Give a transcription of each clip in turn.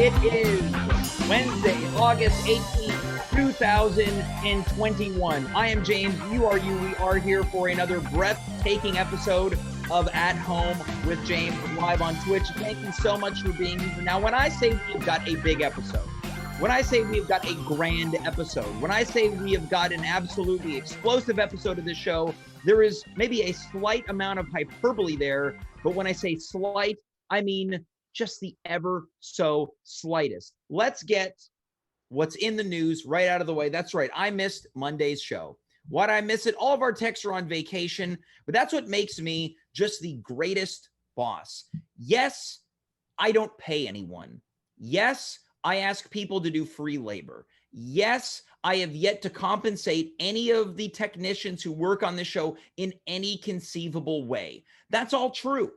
It is Wednesday, August 18th, 2021. I am James. You are you. We are here for another breathtaking episode of At Home with James live on Twitch. Thank you so much for being here. Now, when I say we've got a big episode, when I say we've got a grand episode, when I say we have got an absolutely explosive episode of this show, there is maybe a slight amount of hyperbole there. But when I say slight, I mean just the ever so slightest. Let's get what's in the news right out of the way. That's right. I missed Monday's show. Why'd I miss it? All of our techs are on vacation, but that's what makes me just the greatest boss. Yes, I don't pay anyone. Yes, I ask people to do free labor. Yes, I have yet to compensate any of the technicians who work on the show in any conceivable way. That's all true.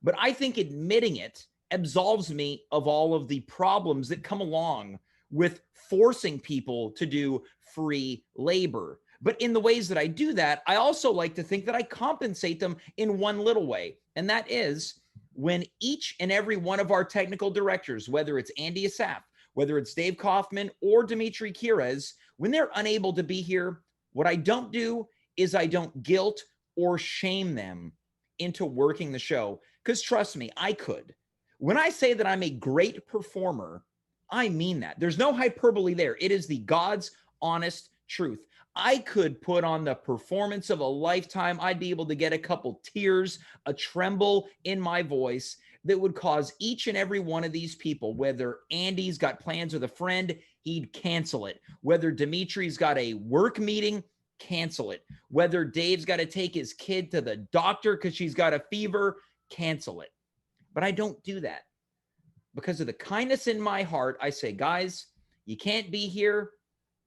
But I think admitting it absolves me of all of the problems that come along with forcing people to do free labor. But in the ways that I do that, I also like to think that I compensate them in one little way. And that is when each and every one of our technical directors, whether it's Andy Assaf, whether it's Dave Kaufman or Dimitri Kirez, when they're unable to be here, what I don't do is I don't guilt or shame them into working the show. Because trust me, I could. When I say that I'm a great performer, I mean that. There's no hyperbole there. It is the God's honest truth. I could put on the performance of a lifetime. I'd be able to get a couple tears, a tremble in my voice that would cause each and every one of these people, whether Andy's got plans with a friend, he'd cancel it. Whether Dimitri's got a work meeting, cancel it. Whether Dave's got to take his kid to the doctor because she's got a fever, cancel it. But I don't do that. Because of the kindness in my heart, I say, guys, you can't be here.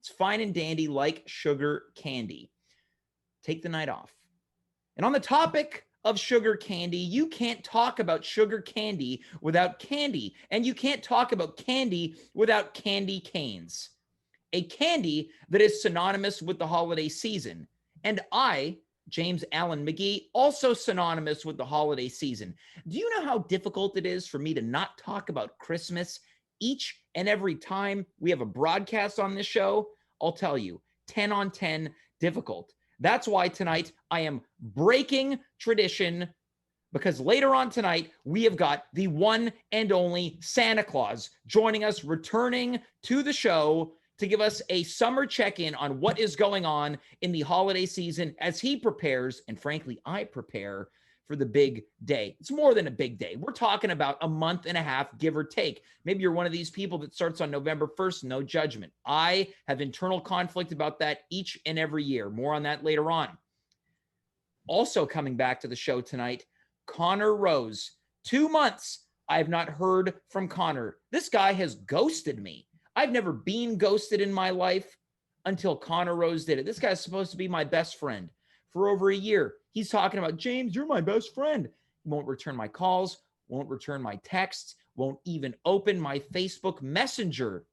It's fine and dandy like sugar candy. Take the night off. And on the topic of sugar candy, you can't talk about sugar candy without candy. And you can't talk about candy without candy canes. A candy that is synonymous with the holiday season. And I, James Allen McGee, also synonymous with the holiday season. Do you know how difficult it is for me to not talk about Christmas each and every time we have a broadcast on this show? I'll tell you, 10 on 10 difficult. That's why tonight I am breaking tradition, because later on tonight we have got the one and only Santa Claus joining us, returning to the show to give us a summer check-in on what is going on in the holiday season as he prepares, and frankly, I prepare for the big day. It's more than a big day. We're talking about a month and a half, give or take. Maybe you're one of these people that starts on November 1st, no judgment. I have internal conflict about that each and every year. More on that later on. Also coming back to the show tonight, Conor Rose. 2 months I have not heard from Conor. This guy has ghosted me. I've never been ghosted in my life until Conor Rose did it. This guy's supposed to be my best friend for over a year. He's talking about, James, you're my best friend. He won't return my calls, won't return my texts, won't even open my Facebook Messenger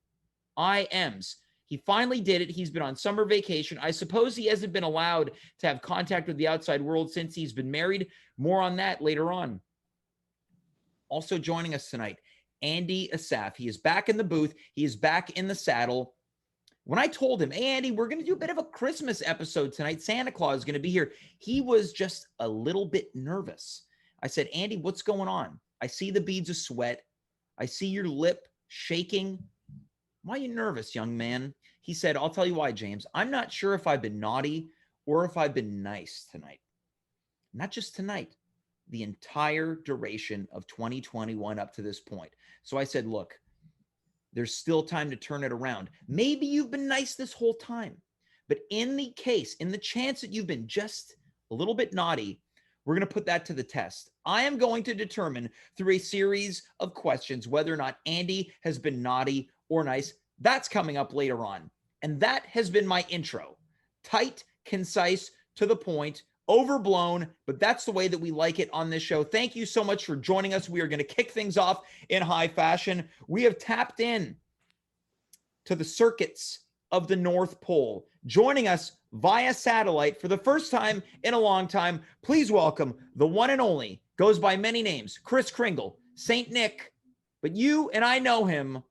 IMs. He finally did it. He's been on summer vacation. I suppose he hasn't been allowed to have contact with the outside world since he's been married. More on that later on. Also joining us tonight, Andy Assaf. He is back in the booth. He is back in the saddle. When I told him, hey, Andy, we're going to do a bit of a Christmas episode tonight. Santa Claus is going to be here. He was just a little bit nervous. I said, Andy, what's going on? I see the beads of sweat. I see your lip shaking. Why are you nervous, young man? He said, I'll tell you why, James. I'm not sure if I've been naughty or if I've been nice tonight. Not just tonight, the entire duration of 2021 up to this point. So I said, look, there's still time to turn it around. Maybe you've been nice this whole time, but in the case, in the chance that you've been just a little bit naughty, we're going to put that to the test. I am going to determine through a series of questions whether or not Andy has been naughty or nice. That's coming up later on. And that has been my intro. Tight, concise, to the point, overblown, but that's the way that we like it on this show. Thank you so much for joining us. We are going to kick things off in high fashion. We have tapped in to the circuits of the North Pole. Joining us via satellite for the first time in a long time, please welcome the one and only, goes by many names, Chris Kringle, Saint Nick, but you and I know him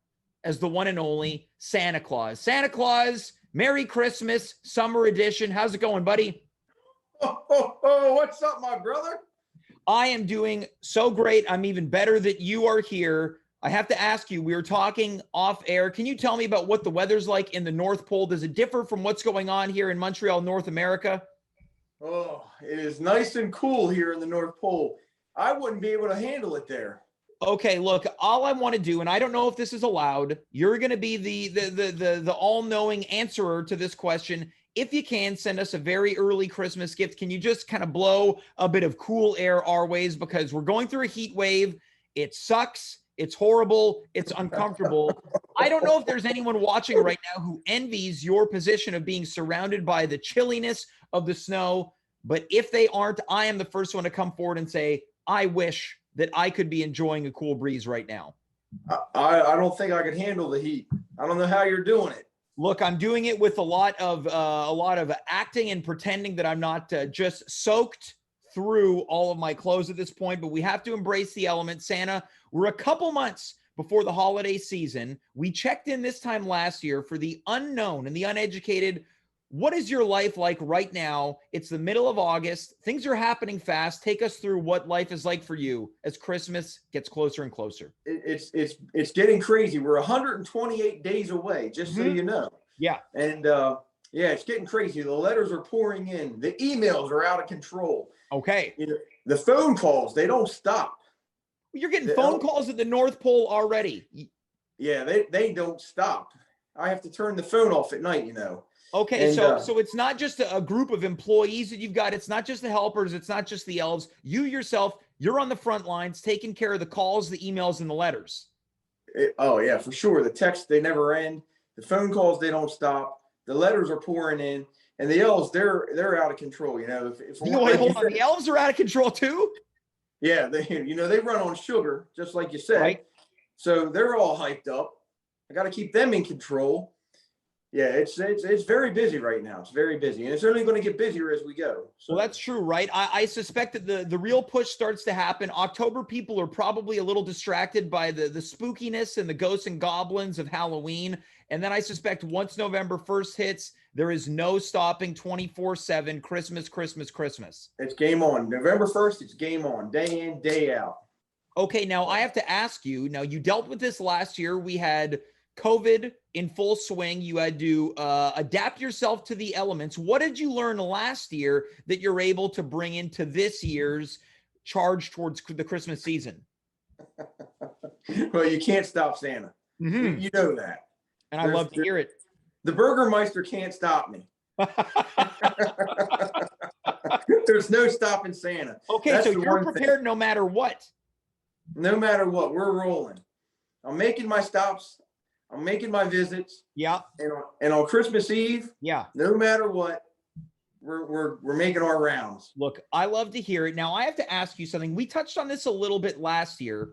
as the one and only Santa Claus. Santa Claus, Merry Christmas, Summer Edition. How's it going, buddy? Oh, what's up, my brother? I am doing so great. I'm even better that you are here. I have to ask you, we were talking off air. Can you tell me about what the weather's like in the North Pole? Does it differ from what's going on here in Montreal, North America? Oh, it is nice and cool here in the North Pole. I wouldn't be able to handle it there. Okay, look, all I want to do, and I don't know if this is allowed, you're going to be the all-knowing answerer to this question. If you can, send us a very early Christmas gift. Can you just kind of blow a bit of cool air our ways? Because we're going through a heat wave. It sucks. It's horrible. It's uncomfortable. I don't know if there's anyone watching right now who envies your position of being surrounded by the chilliness of the snow. But if they aren't, I am the first one to come forward and say, I wish that I could be enjoying a cool breeze right now. I don't think I could handle the heat. I don't know how you're doing it. Look, I'm doing it with a lot of acting and pretending that I'm not just soaked through all of my clothes at this point, but we have to embrace the element. Santa, we're a couple months before the holiday season. We checked in this time last year for the unknown and the uneducated. What is your life like right now? It's the middle of August. Things are happening fast. Take us through what life is like for you as Christmas gets closer and closer. It's getting crazy. We're 128 days away, just so you know. Yeah. And yeah, it's getting crazy. The letters are pouring in. The emails are out of control. Okay. You know, the phone calls, they don't stop. You're getting phone calls at the North Pole already. Yeah, they don't stop. I have to turn the phone off at night, you know. Okay, and, so it's not just a group of employees that you've got. It's not just the helpers. It's not just the elves. You yourself, you're on the front lines taking care of the calls, the emails, and the letters. Oh, yeah, for sure. The texts, they never end. The phone calls, they don't stop. The letters are pouring in. And the elves, they're out of control, you know. Wait, hold on. The elves are out of control too? Yeah, they run on sugar, just like you said. Right. So they're all hyped up. I got to keep them in control. Yeah, it's very busy right now. It's very busy, and it's only going to get busier as we go. So. Well, that's true, right? I suspect that the real push starts to happen. October, people are probably a little distracted by the spookiness and the ghosts and goblins of Halloween. And then I suspect once November 1st hits, there is no stopping 24/7 Christmas, Christmas, Christmas. It's game on. November 1st, it's game on. Day in, day out. Okay, now I have to ask you, now you dealt with this last year. We had COVID in full swing. You had to adapt yourself to the elements. What did you learn last year that you're able to bring into this year's charge towards the Christmas season? Well, you can't stop Santa. Mm-hmm. You know that. And I love to hear it. The Burgermeister can't stop me. There's no stopping Santa. Okay, that's so you're prepared no matter what. No matter what, we're rolling. I'm making my stops. I'm making my visits. Yeah. And on Christmas Eve, yeah, no matter what, we're making our rounds. Look, I love to hear it. Now I have to ask you something. We touched on this a little bit last year,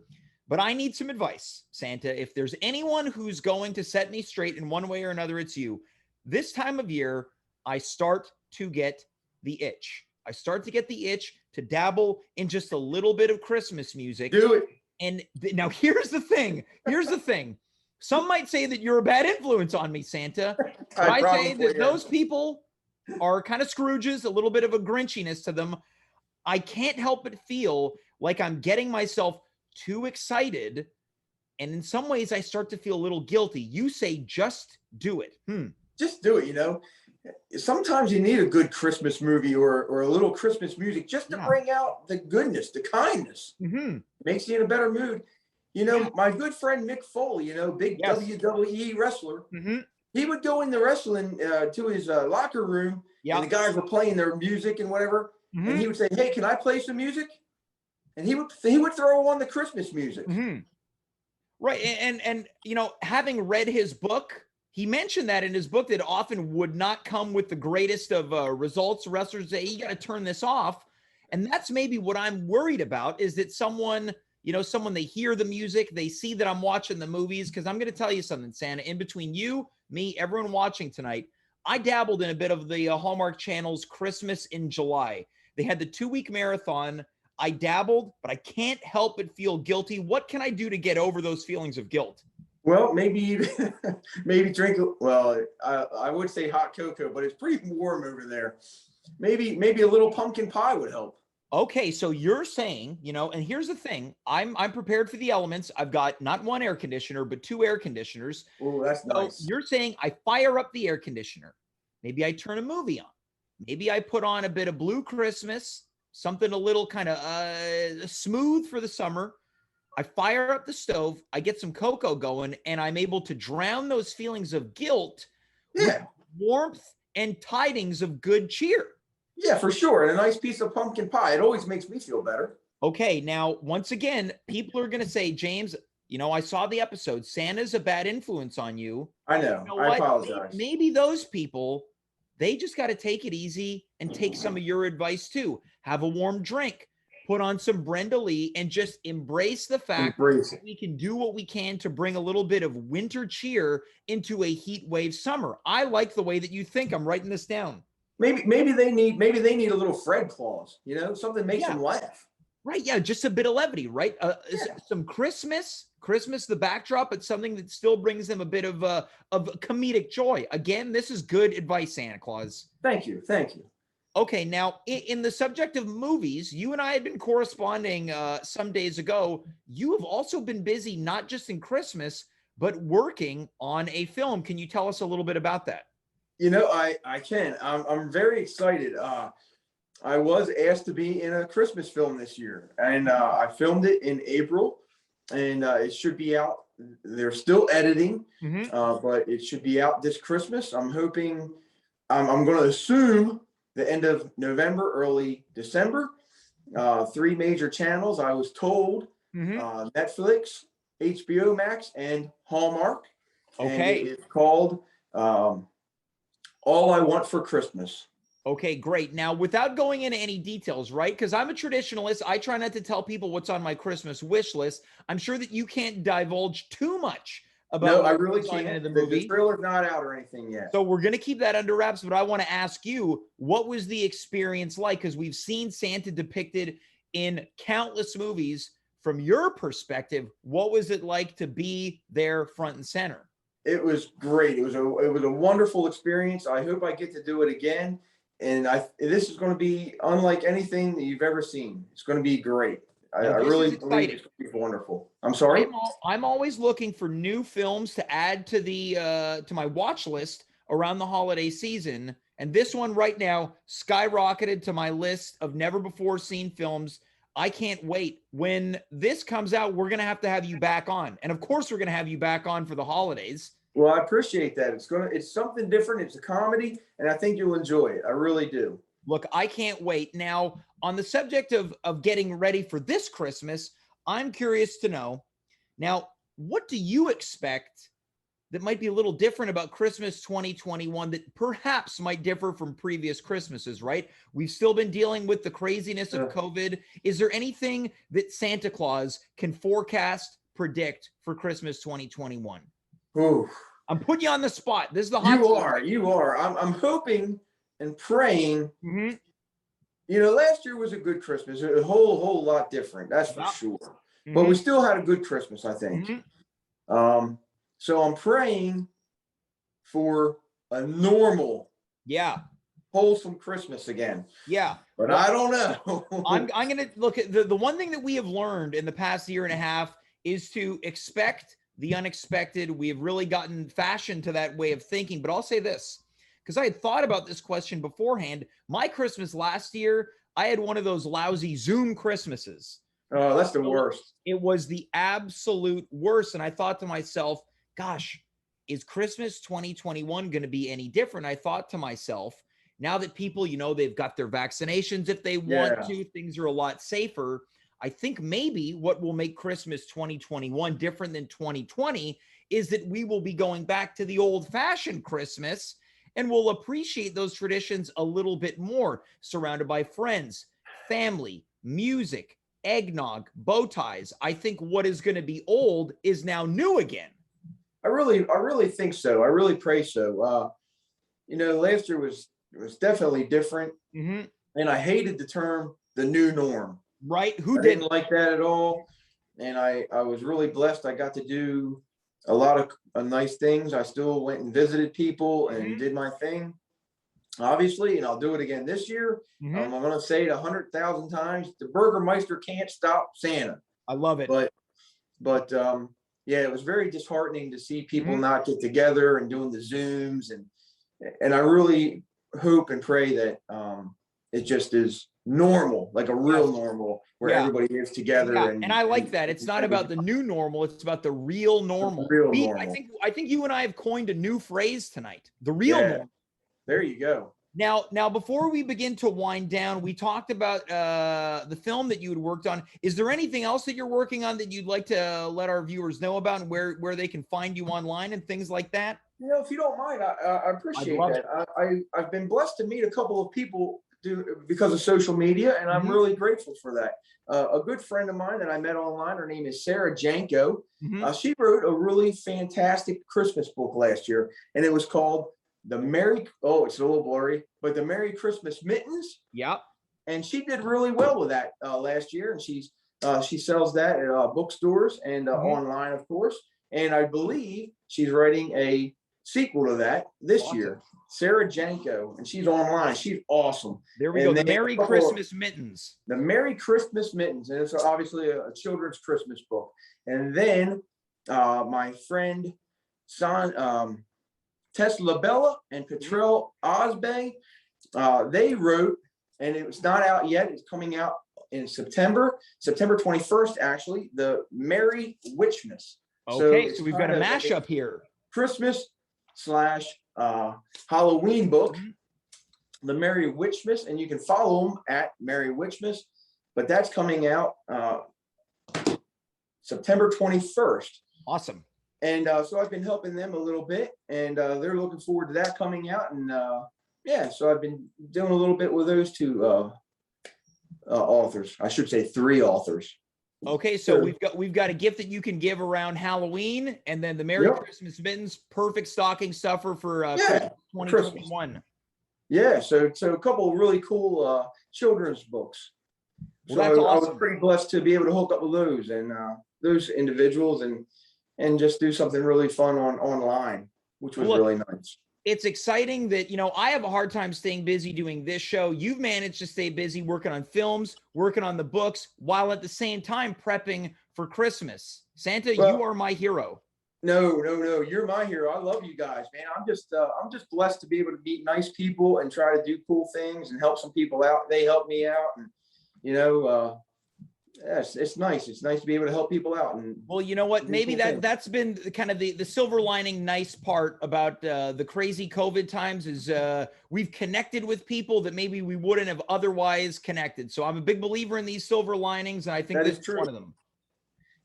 but I need some advice, Santa. If there's anyone who's going to set me straight in one way or another, it's you. This time of year, I start to get the itch. I start to get the itch to dabble in just a little bit of Christmas music. Do it. And now here's the thing. Here's the thing. Some might say that you're a bad influence on me, Santa. I say that those people are kind of Scrooges, a little bit of a Grinchiness to them. I can't help but feel like I'm getting myself too excited. And in some ways, I start to feel a little guilty. You say, just do it. Just do it, you know. Sometimes you need a good Christmas movie or a little Christmas music just to bring out the goodness, the kindness. Mm-hmm. Makes you in a better mood. You know, my good friend Mick Foley, you know, big WWE wrestler, he would go in the wrestling to his locker room, and the guys were playing their music and whatever, and he would say, "Hey, can I play some music?" And he would throw on the Christmas music. Right, and you know, having read his book, he mentioned that in his book that often would not come with the greatest of results. Wrestlers say, "You got to turn this off," and that's maybe what I'm worried about. Is that someone they hear the music, they see that I'm watching the movies, because I'm going to tell you something, Santa, in between you, me, everyone watching tonight, I dabbled in a bit of the Hallmark Channel's Christmas in July. They had the 2-week marathon. I dabbled, but I can't help but feel guilty. What can I do to get over those feelings of guilt? Well, maybe maybe drink. Well, I would say hot cocoa, but it's pretty warm over there. Maybe a little pumpkin pie would help. Okay, so you're saying, and here's the thing. I'm prepared for the elements. I've got not one air conditioner, but 2 air conditioners. Oh, that's So nice. you're saying I fire up the air conditioner. Maybe I turn a movie on. Maybe I put on a bit of Blue Christmas, something a little kind of smooth for the summer. I fire up the stove, I get some cocoa going, and I'm able to drown those feelings of guilt with warmth and tidings of good cheer. Yeah, for sure. And a nice piece of pumpkin pie. It always makes me feel better. Okay, now, once again, people are going to say, James, I saw the episode. Santa's a bad influence on you. I know. I apologize. Maybe those people, they just got to take it easy and take some of your advice too. Have a warm drink. Put on some Brenda Lee and just embrace the fact that we can do what we can to bring a little bit of winter cheer into a heat wave summer. I like the way that you think. I'm writing this down. Maybe they need a little Fred Claus, something makes them laugh. Right. Yeah. Just a bit of levity, right? Some Christmas, the backdrop, but something that still brings them a bit of comedic joy. Again, this is good advice, Santa Claus. Thank you. Okay, now in the subject of movies, you and I had been corresponding some days ago. You have also been busy, not just in Christmas, but working on a film. Can you tell us a little bit about that? I can. I'm very excited. I was asked to be in a Christmas film this year, and I filmed it in April, and it should be out. They're still editing, but it should be out this Christmas. I'm hoping. I'm going to assume the end of November, early December. 3 major channels, I was told, Netflix, HBO Max, and Hallmark. Okay. And it's called All I Want for Christmas. Okay, great. Now, without going into any details, right? Because I'm a traditionalist. I try not to tell people what's on my Christmas wish list. I'm sure that you can't divulge too much about. No, I really can't. Into the movie. The trailer's not out or anything yet. So we're going to keep that under wraps, but I want to ask you, what was the experience like? Because we've seen Santa depicted in countless movies. From your perspective, what was it like to be there front and center? It was great. It was a wonderful experience. I hope I get to do it again. And this is going to be unlike anything that you've ever seen. It's going to be great. I really believe it's going to be wonderful. I'm sorry. I'm always looking for new films to add to to my watch list around the holiday season. And this one right now skyrocketed to my list of never before seen films. I can't wait. When this comes out, we're going to have you back on. And of course, we're going to have you back on for the holidays. Well, I appreciate that. It's something different. It's a comedy, and I think you'll enjoy it. I really do. Look, I can't wait. Now, on the subject of getting ready for this Christmas, I'm curious to know, now, what do you expect that might be a little different about Christmas 2021 that perhaps might differ from previous Christmases, right? We've still been dealing with the craziness of COVID. Is there anything that Santa Claus can forecast, predict for Christmas 2021? Ooh. I'm putting you on the spot. This is the hot You are. I'm hoping and praying. Last year was a good Christmas. A whole lot different. That's for sure. But we still had a good Christmas, I think. So I'm praying for a normal, wholesome Christmas again. Yeah. But I don't know. I'm going to look at the one thing that we have learned in the past year and a half is to expect the unexpected. We have really gotten fashioned to that way of thinking. But I'll say this, because I had thought about this question beforehand. My Christmas last year, I had one of those lousy Zoom Christmases. Oh, that's the worst. It was the absolute worst. And I thought to myself, gosh, is Christmas 2021 going to be any different? I thought to myself, now that people, they've got their vaccinations if they want to, things are a lot safer. I think maybe what will make Christmas 2021 different than 2020 is that we will be going back to the old-fashioned Christmas and we'll appreciate those traditions a little bit more, surrounded by friends, family, music, eggnog, bow ties. I think what is going to be old is now new again. I really think so. I really pray so. Last year was definitely different, and I hated the term the new norm. Right? Who didn't like that at all. And I was really blessed. I got to do a lot of nice things. I still went and visited people and did my thing, obviously, and I'll do it again this year. I'm going to say it 100,000 times. The Burgermeister can't stop Santa. I love it. But yeah, it was very disheartening to see people not get together and doing the Zooms. And I really hope and pray that it just is normal, like a real normal, where everybody is together. Yeah. And I like that. It's not about the new normal. It's about the real normal. Normal. I think you and I have coined a new phrase tonight, the real normal. There you go. Now, before we begin to wind down, we talked about the film that you had worked on. Is there anything else that you're working on that you'd like to let our viewers know about, and where they can find you online and things like that? If you don't mind, I appreciate that. I've been blessed to meet a couple of people because of social media, and I'm really grateful for that. A good friend of mine that I met online, her name is Sarah Janko. She wrote a really fantastic Christmas book last year, and it was called it's a little blurry, but the Merry Christmas Mittens. Yep. And she did really well with that last year, and she sells that at bookstores and online, of course. And I believe she's writing a sequel to that this year. Sarah Janko, and she's online. She's awesome. There we go. The Merry Christmas Mittens. The Merry Christmas Mittens, and it's obviously a children's Christmas book. And then my friend Tess LaBella and Petrell Osbey, they wrote, and it was not out yet. It's coming out in September 21st, actually, the Merry Witchmas. Okay, so we've got a mashup here. Christmas / Halloween book, the Merry Witchmas, and you can follow them at Merry Witchmas, but that's coming out September 21st. Awesome. And so I've been helping them a little bit, and they're looking forward to that coming out. And so I've been doing a little bit with those two authors. I should say 3 authors. Okay, so we've got a gift that you can give around Halloween, and then the Merry Christmas Mittens, perfect stocking stuffer for 2021. Yeah, so a couple of really cool children's books. Well, that's awesome. I was pretty blessed to be able to hook up with those and those individuals and just do something really fun online, which was really nice. It's exciting that, I have a hard time staying busy doing this show. You've managed to stay busy working on films, working on the books, while at the same time prepping for Christmas. Santa, you are my hero. No, you're my hero. I love you guys, man. I'm just blessed to be able to meet nice people and try to do cool things and help some people out. They help me out, and yes, it's nice. It's nice to be able to help people out. And well, you know what? Maybe that's been kind of the silver lining, nice part about the crazy COVID times is we've connected with people that maybe we wouldn't have otherwise connected. So I'm a big believer in these silver linings, and I think this is one of them.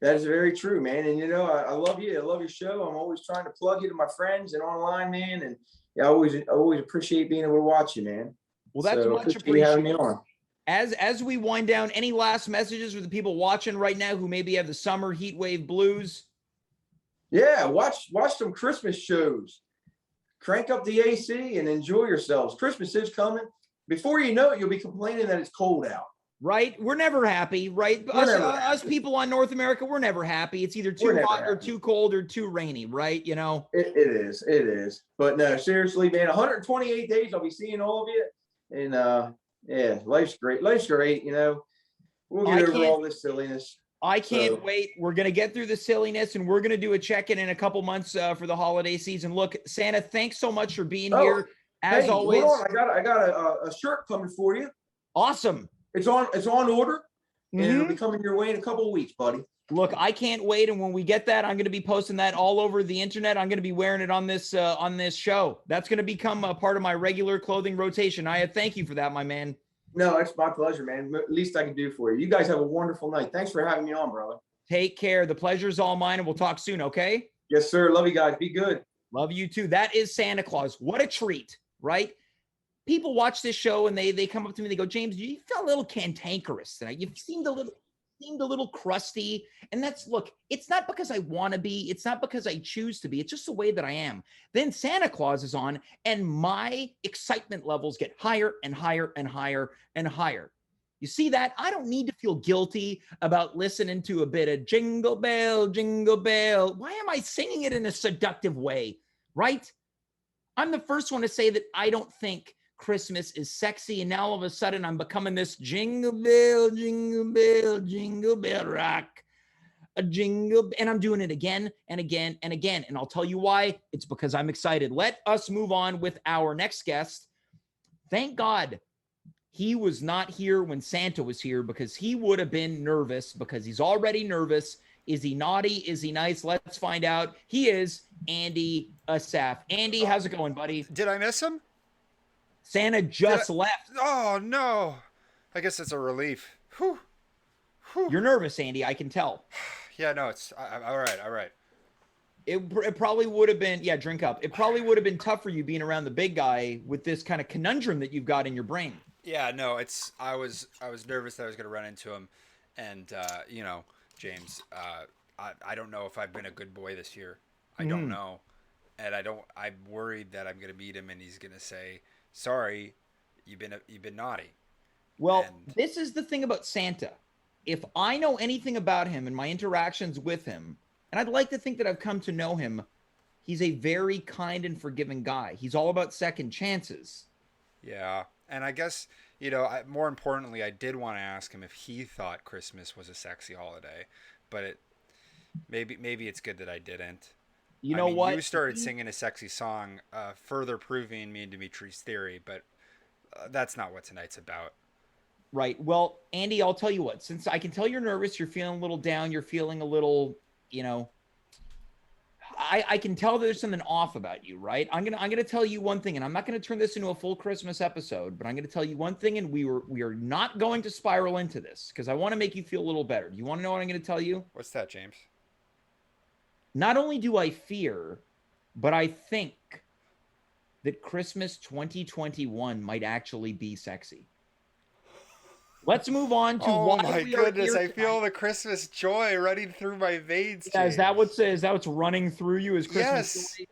That is very true, man. And I love you. I love your show. I'm always trying to plug you to my friends and online, man. And I always appreciate being able to watch you, man. Well, that's much appreciated. Having me on. As we wind down, any last messages for the people watching right now who maybe have the summer heat wave blues? Yeah, watch some Christmas shows. Crank up the AC and enjoy yourselves. Christmas is coming. Before you know it, you'll be complaining that it's cold out. Right? We're never happy, right? Us people on North America, we're never happy. It's either too hot or too cold or too rainy, right? It is. But no, seriously, man, 128 days, I'll be seeing all of you. And yeah, life's great. We'll get over all this silliness. I can't wait. We're going to get through the silliness, and we're going to do a check-in in a couple months for the holiday season. Look, Santa, thanks so much for being here. As always. Hold on. I got a shirt coming for you. Awesome. It's on order, and it'll be coming your way in a couple of weeks, buddy. Look, I can't wait, and when we get that, I'm going to be posting that all over the internet. I'm going to be wearing it on this show. That's going to become a part of my regular clothing rotation. I thank you for that, my man. No, it's my pleasure, man. Least I can do for you. You guys have a wonderful night. Thanks for having me on, brother. Take care. The pleasure's all mine, and we'll talk soon, okay? Yes, sir. Love you guys. Be good. Love you too. That is Santa Claus. What a treat, right? People watch this show and they come up to me and they go, James, you felt a little cantankerous tonight. You seemed a little crusty. And look, it's not because I want to be, it's not because I choose to be, it's just the way that I am. Then Santa Claus is on and my excitement levels get higher and higher and higher and higher. You see that? I don't need to feel guilty about listening to a bit of Jingle Bell, Jingle Bell. Why am I singing it in a seductive way, right? I'm the first one to say that I don't think Christmas is sexy, and now all of a sudden I'm becoming this Jingle Bell, Jingle Bell, Jingle Bell rock. A jingle, and I'm doing it again and again and again. And I'll tell you why. It's because I'm excited. Let us move on with our next guest. Thank God he was not here when Santa was here, because he would have been nervous, because he's already nervous. Is he naughty? Is he nice? Let's find out. He is Andy Assaf. Andy, how's it going, buddy? Did I miss him? Santa just left. Oh, no. I guess it's a relief. Whew. Whew. You're nervous, Andy. I can tell. Yeah, no, it's all right. All right. It probably would have been, drink up. It probably would have been tough for you being around the big guy with this kind of conundrum that you've got in your brain. Yeah, no, I was nervous that I was going to run into him, and James, I don't know if I've been a good boy this year. I don't know, and I'm worried that I'm going to meet him and he's going to say, "Sorry, you've been naughty." Well, this is the thing about Santa. If I know anything about him and my interactions with him, and I'd like to think that I've come to know him, he's a very kind and forgiving guy. He's all about second chances. Yeah. And I guess, more importantly, I did want to ask him if he thought Christmas was a sexy holiday, but maybe it's good that I didn't. You know what? You started singing a sexy song, further proving me and Dimitri's theory, but that's not what tonight's about. Right. Well, Andy, I'll tell you what, since I can tell you're nervous, you're feeling a little down, you're feeling a little, I can tell there's something off about you, right? I'm gonna tell you one thing, and I'm not gonna turn this into a full Christmas episode, but I'm gonna tell you one thing, and we are not going to spiral into this, because I want to make you feel a little better. Do you want to know what I'm gonna tell you? What's that, James? Not only do I fear, but I think that Christmas 2021 might actually be sexy. Let's move on to why my goodness, I feel the Christmas joy running through my veins. Yeah, is that what's running through you? Is Christmas joy?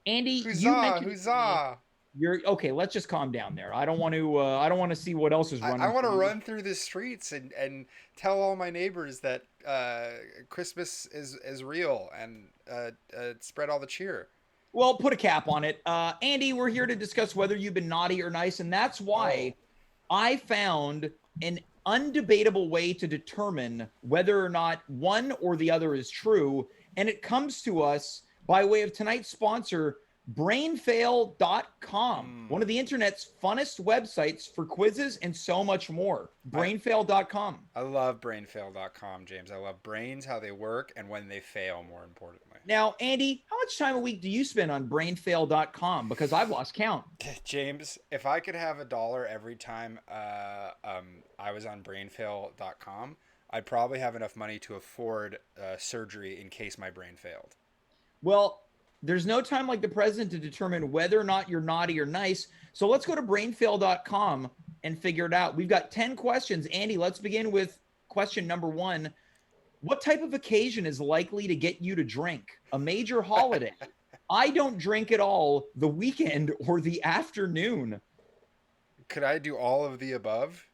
Andy, huzzah. You're okay, let's just calm down there. I don't want to see what else is running. I want to run through the streets and tell all my neighbors that Christmas is real and spread all the cheer. Well, put a cap on it. Andy, we're here to discuss whether you've been naughty or nice, and that's why I found an undebatable way to determine whether or not one or the other is true. And it comes to us by way of tonight's sponsor, brainfail.com, one of the internet's funnest websites for quizzes and so much more. Brainfail.com. I love brainfail.com, James. I love brains, how they work, and when they fail, more importantly. Now, Andy, how much time a week do you spend on brainfail.com? Because I've lost count. James, if I could have $1 every time I was on brainfail.com, I'd probably have enough money to afford surgery in case my brain failed. Well, there's no time like the present to determine whether or not you're naughty or nice. So let's go to brainfail.com and figure it out. We've got 10 questions. Andy, let's begin with question number 1. What type of occasion is likely to get you to drink? A major holiday? I don't drink at all. The weekend or the afternoon? Could I do all of the above?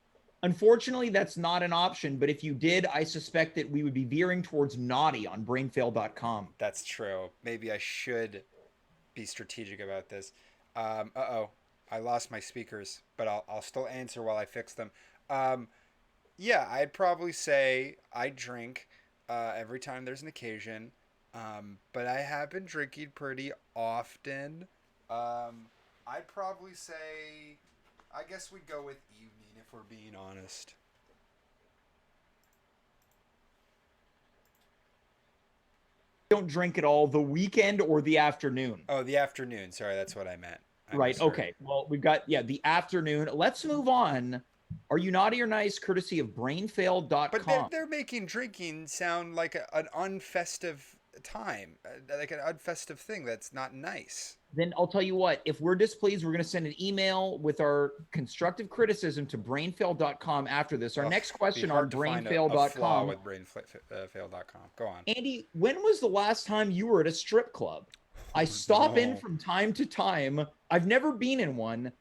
Unfortunately, that's not an option. But if you did, I suspect that we would be veering towards naughty on brainfail.com. That's true. Maybe I should be strategic about this. I lost my speakers, but I'll still answer while I fix them. Yeah, I'd probably say I drink every time there's an occasion, but I have been drinking pretty often. I'd probably say, I guess we'd go with evening if we're being honest. Don't drink at all. The weekend or the afternoon? Oh, the afternoon. Sorry, that's what I meant. Right. Okay. Well, we've got, the afternoon. Let's move on. Are you naughty or nice? Courtesy of brainfail.com. But they're making drinking sound like an unfestive time, like an unfestive thing that's not nice. Then I'll tell you what, if we're displeased, we're going to send an email with our constructive criticism to brainfail.com after this. Our next question on brainfail.com. With brainfail.com. Go on. Andy, when was the last time you were at a strip club? I stop in from time to time. I've never been in one.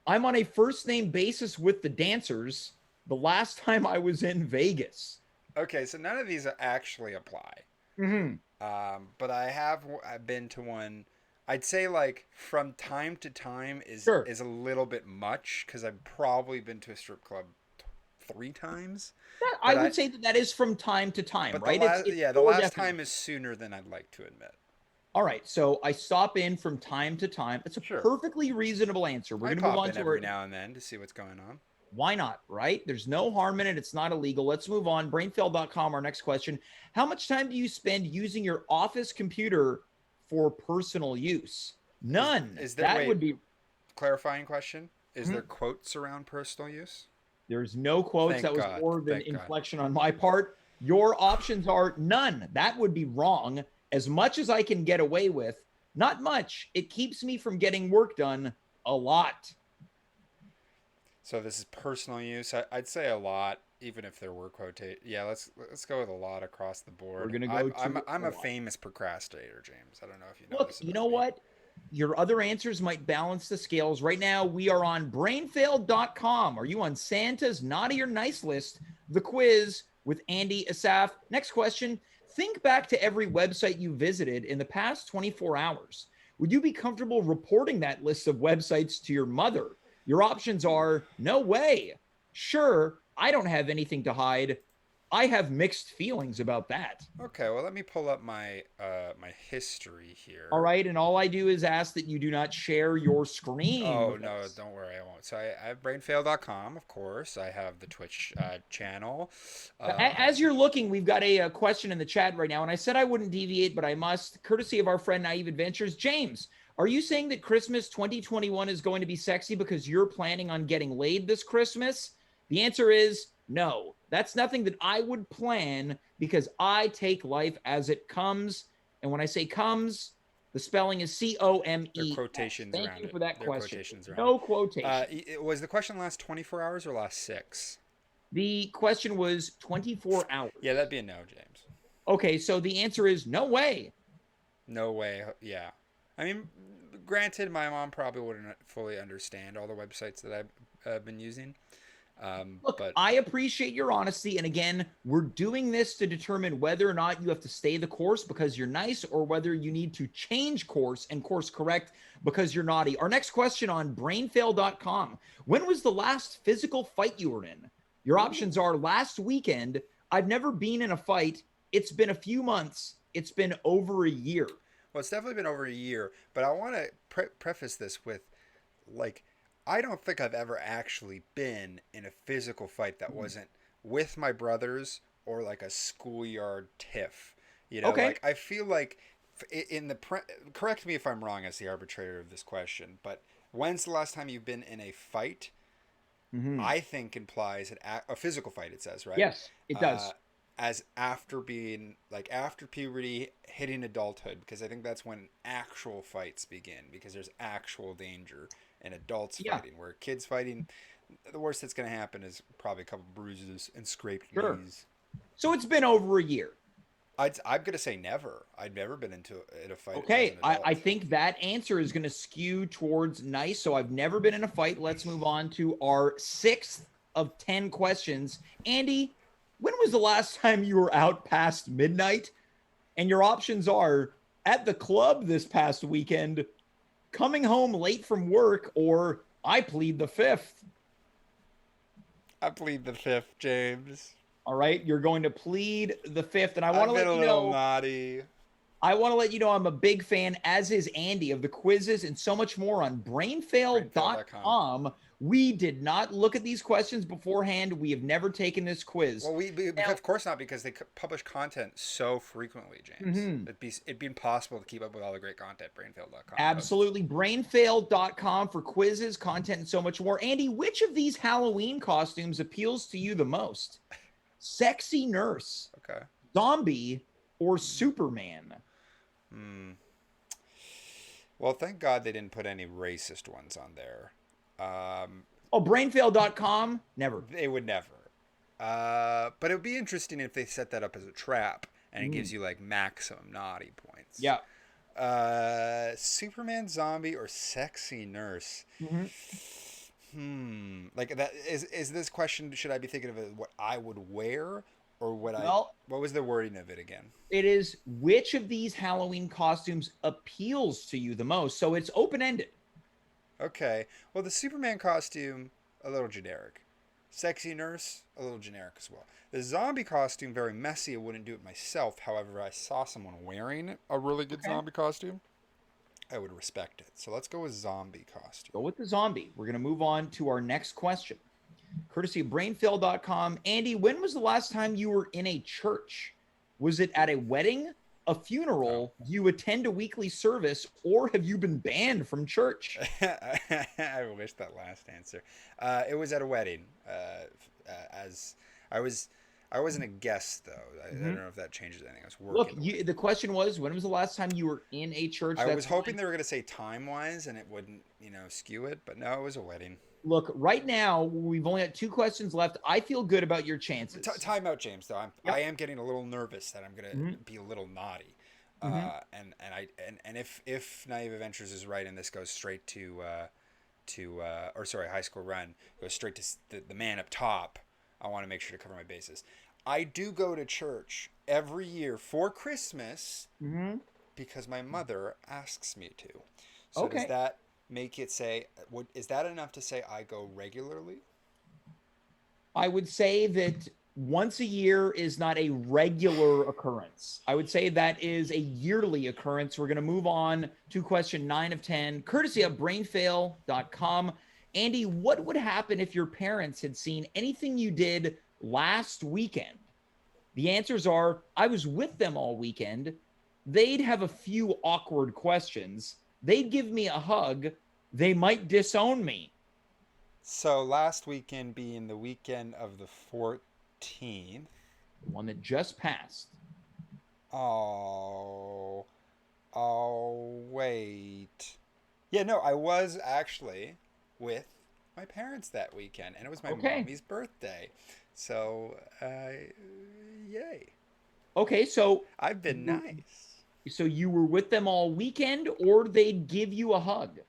I'm on a first name basis with the dancers. the last time I was in Vegas. Okay, so none of these actually apply. Mm-hmm. But I've been to one. I'd say like from time to time Sure. is a little bit much because I've probably been to a strip club 3 times. I But would say that is from time to time, but right? the Your last definition. time is sooner than I'd like to admit. All right, so I stop in from time to time. It's a Sure. perfectly reasonable answer. We're I going to move pop on in to every our. now and then to see what's going on. Why not, right? There's no harm in it. It's not illegal. Let's move on. Brainfail.com, our next question. How much time do you spend using your office computer for personal use? None. Is there That wait, would be. clarifying question? Is Mhm. there quotes around personal use? There's no quotes. Thank That was God. more of an Thank God. inflection on my part. Your options are none. That would be wrong. As much as I can get away with, not much. It keeps me from getting work done a lot. So this is personal use. I'd say a lot, even if there were quotate. Yeah, let's go with a lot across the board. We're gonna go I'm to a famous procrastinator, James. I don't know if you know Look, this you about know me. what? Your other answers might balance the scales. Right now, we are on brainfail.com. Are you on Santa's naughty or nice list? The quiz with Andy Assaf. Next question. Think back to every website you visited in the past 24 hours. Would you be comfortable reporting that list of websites to your mother? Your options are no way. Sure, I don't have anything to hide. I have mixed feelings about that. Okay, well let me pull up my my history All here. right. And all I do is ask that you do not share your screen Oh with no, us. don't worry, I won't. So I have brainfail.com, of course. I have the Twitch channel. As you're looking, we've got a question in the chat right now. And I said I wouldn't deviate, but I must, courtesy of our friend Naive Adventures. James, are you saying that Christmas 2021 is going to be sexy because you're planning on getting laid this Christmas? The answer is no. That's nothing that I would plan because I take life as it comes. And when I say comes, the spelling is COME. There are quotations Thank around you it. for that There are question. quotations around it. No quotation. Was the question last 24 hours or last 6? The question was 24 hours. Yeah, that'd be a no, James. Okay, so the answer is no way. No way. Yeah. I mean, granted, my mom probably wouldn't fully understand all the websites that I've been using. Look, But I appreciate your honesty. And again, we're doing this to determine whether or not you have to stay the course because you're nice or whether you need to change course and course correct because you're naughty. Our next question on brainfail.com. When was the last physical fight you were in? Your options are last weekend. I've never been in a fight. It's been a few months. It's been over a year. well, it's definitely been over a year. But I want to preface this with, like, I don't think I've ever actually been in a physical fight that wasn't with my brothers or like a schoolyard tiff. You know, Okay. like I feel like in the correct me if I'm wrong as the arbitrator of this question, but when's the last time you've been in a fight? I think implies a physical fight. It says, right? Yes, it does. As after being like after puberty, hitting adulthood, because I think that's when actual fights begin. Because there's actual danger in adults fighting, where kids fighting, the worst that's going to happen is probably a couple bruises and scraped knees. So it's been over a year. I'm going to say never. I've never been in a fight. Okay, I think that answer is going to skew towards nice. So I've never been in a fight. Let's move on to our 6th of 10 questions. Andy, when was the last time you were out past midnight? And your options are at the club this past weekend, coming home late from work, or I plead the 5th. I plead the 5th, James. All right, you're going to plead the 5th, and I want to let you know. I've been a little naughty. I want to let you know I'm a big fan, as is Andy, of the quizzes and so much more on brainfail.com. We did not look at these questions beforehand. We have never taken this quiz. Well, of course not, because they publish content so frequently, James. It'd be impossible to keep up with all the great content brainfail.com. Absolutely. Brainfail.com for quizzes, content, and so much more. Andy, which of these Halloween costumes appeals to you the most? Sexy nurse, okay, zombie, or Superman? Well, thank God they didn't put any racist ones on there. Brainfail.com? Never. They would never. But it would be interesting if they set that up as a trap and it gives you like maximum naughty points. Yeah. Superman, zombie, or sexy nurse? Like that is this question? Should I be thinking of it what I would wear, or what What was the wording of it again? It is which of these Halloween costumes appeals to you the most. So it's open ended. Okay. Well, the Superman costume, a little generic. Sexy nurse, a little generic as well. The zombie costume, very messy. I wouldn't do it myself. However, I saw someone wearing a really good zombie costume. I would respect it. So let's go with zombie costume. Go with the zombie. We're going to move on to our next question. Courtesy of brainfill.com. Andy, when was the last time you were in a church? Was it at a wedding, a funeral, do you attend a weekly service, or have you been banned from church? I wish that last answer. It was at a wedding. As I wasn't a guest though. I don't know if that changes anything. I was working. Look, the question was, when was the last time you were in a church? I was hoping they were going to say time-wise, and it wouldn't, skew it. But no, it was a wedding. Look, right now we've only got 2 questions left. I feel good about your chances. Time out, James. Though I am getting a little nervous that I'm going to be a little naughty. And if Naive Adventures is right, and this goes straight to High School Run goes straight to the man up top, I want to make sure to cover my bases. I do go to church every year for Christmas because my mother asks me to. So does that make it say? Is that enough to say I go regularly? I would say that once a year is not a regular occurrence. I would say that is a yearly occurrence. We're going to move on to question 9 of 10, courtesy of brainfail.com. Andy, what would happen if your parents had seen anything you did last weekend? The answers are, I was with them all weekend. They'd have a few awkward questions. They'd give me a hug. They might disown me. So last weekend being the weekend of the 14th. The one that just passed. Oh, wait. Yeah, no, I was actually with my parents that weekend, and it was my mommy's birthday. So, yay. Okay, so I've been nice. So you were with them all weekend, or they'd give you a hug?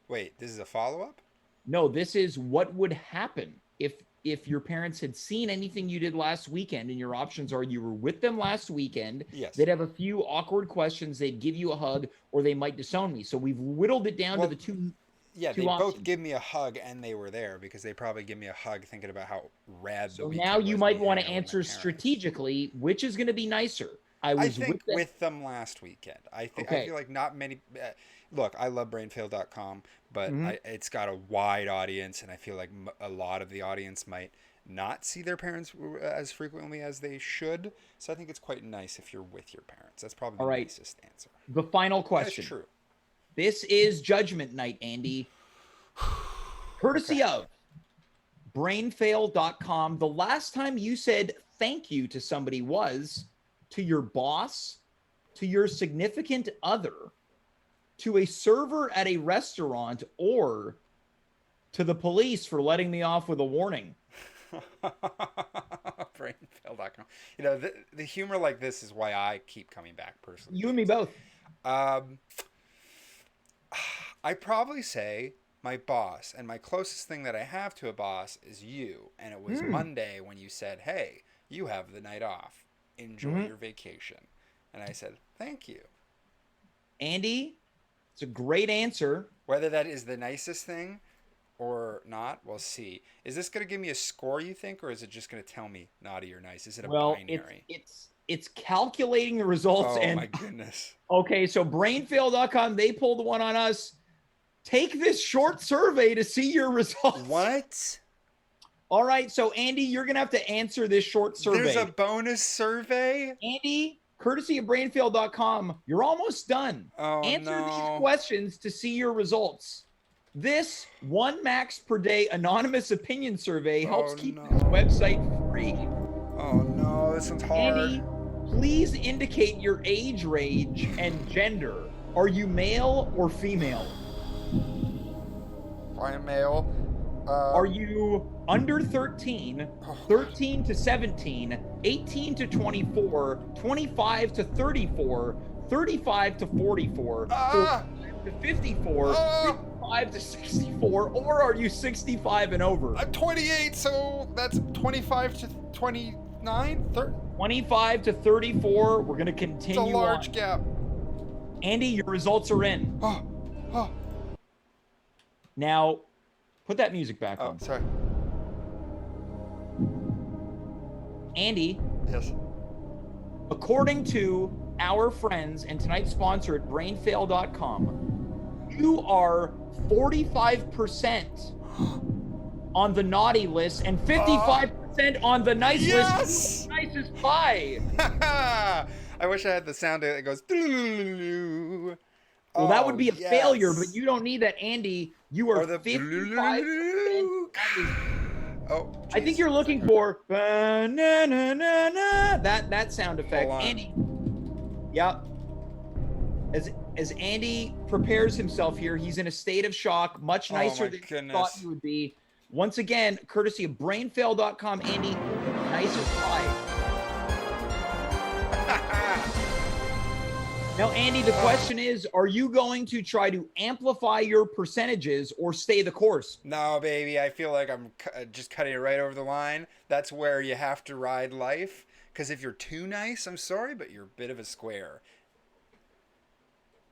Wait, this is a follow-up? No, this is what would happen if your parents had seen anything you did last weekend, and your options are you were with them last weekend, yes, they'd have a few awkward questions, they'd give you a hug, or they might disown me. So we've whittled it down to the two. Yeah, they both give me a hug, and they were there because they probably give me a hug thinking about how rad the weekend was. So now you might want to answer strategically, which is going to be nicer. I think with them last weekend. I feel like not many. Look, I love brainfail.com, but it's got a wide audience, and I feel like a lot of the audience might not see their parents as frequently as they should. So I think it's quite nice if you're with your parents. That's probably the nicest answer. The final question. That's true. This is Judgment Night, Andy. Courtesy of brainfail.com. The last time you said thank you to somebody was to your boss, to your significant other, to a server at a restaurant, or to the police for letting me off with a warning. Brainfail.com. The humor like this is why I keep coming back personally. You and me both. I probably say my boss, and my closest thing that I have to a boss is you. And it was Monday when you said, hey, you have the night off. Enjoy your vacation. And I said, thank you. Andy, it's a great answer. Whether that is the nicest thing or not, we'll see. Is this going to give me a score, you think, or is it just going to tell me naughty or nice? Is it a binary? It's calculating the results. Oh, and my goodness. Okay, so brainfail.com, they pulled one on us. Take this short survey to see your results. What? All right, so Andy, you're going to have to answer this short survey. There's a bonus survey? Andy, courtesy of brainfail.com, you're almost done. Answer these questions to see your results. This 1 max per day anonymous opinion survey helps keep this website free. Oh no, this one's hard. Andy, please indicate your age range and gender. Are you male or female? I am male. Are you under 13, 13 to 17, 18 to 24, 25 to 34, 35 to 44, to 54, 55 to 64, or are you 65 and over? I'm 28, so that's 25 to 29? 25 to 34. We're going to continue. It's a large gap. Andy, your results are in. Now, put that music back on. Sorry. Andy. Yes. According to our friends and tonight's sponsor at brainfail.com, you are 45% on the naughty list and 55% on the nice list. Nicest pie. I wish I had the sound that goes. Well, that would be a failure, but you don't need that, Andy. You are 55%. I think you're looking for that sound effect, Andy. Yep. As Andy prepares himself here, he's in a state of shock, much nicer than you thought he would be. Once again, courtesy of brainfail.com, Andy, nicest pie. Now, Andy, the question is, are you going to try to amplify your percentages or stay the course? No, baby. I feel like I'm just cutting it right over the line. That's where you have to ride life. Because if you're too nice, I'm sorry, but you're a bit of a square.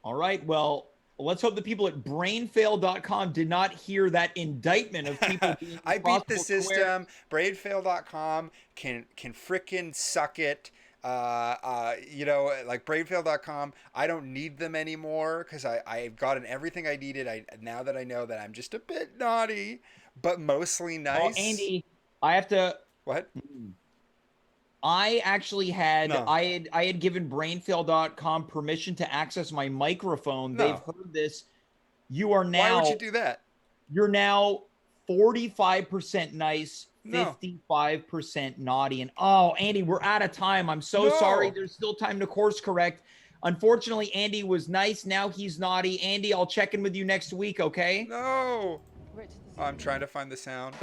All right. Well, let's hope the people at brainfail.com did not hear that indictment of people being I beat the system. Brainfail.com can frickin' suck it. Like brainfail.com, I don't need them anymore because I've gotten everything I needed. Now that I know that I'm just a bit naughty, but mostly nice. Well, Andy, I have to. What? I actually had I had given brainfail.com permission to access my microphone. They've heard this. You are now. Why would you do that? You're now 45% nice. 55% naughty. And Andy, we're out of time. I'm so sorry. There's still time to course correct. Unfortunately, Andy was nice. Now he's naughty. Andy, I'll check in with you next week, okay? No. I'm trying to find the sound.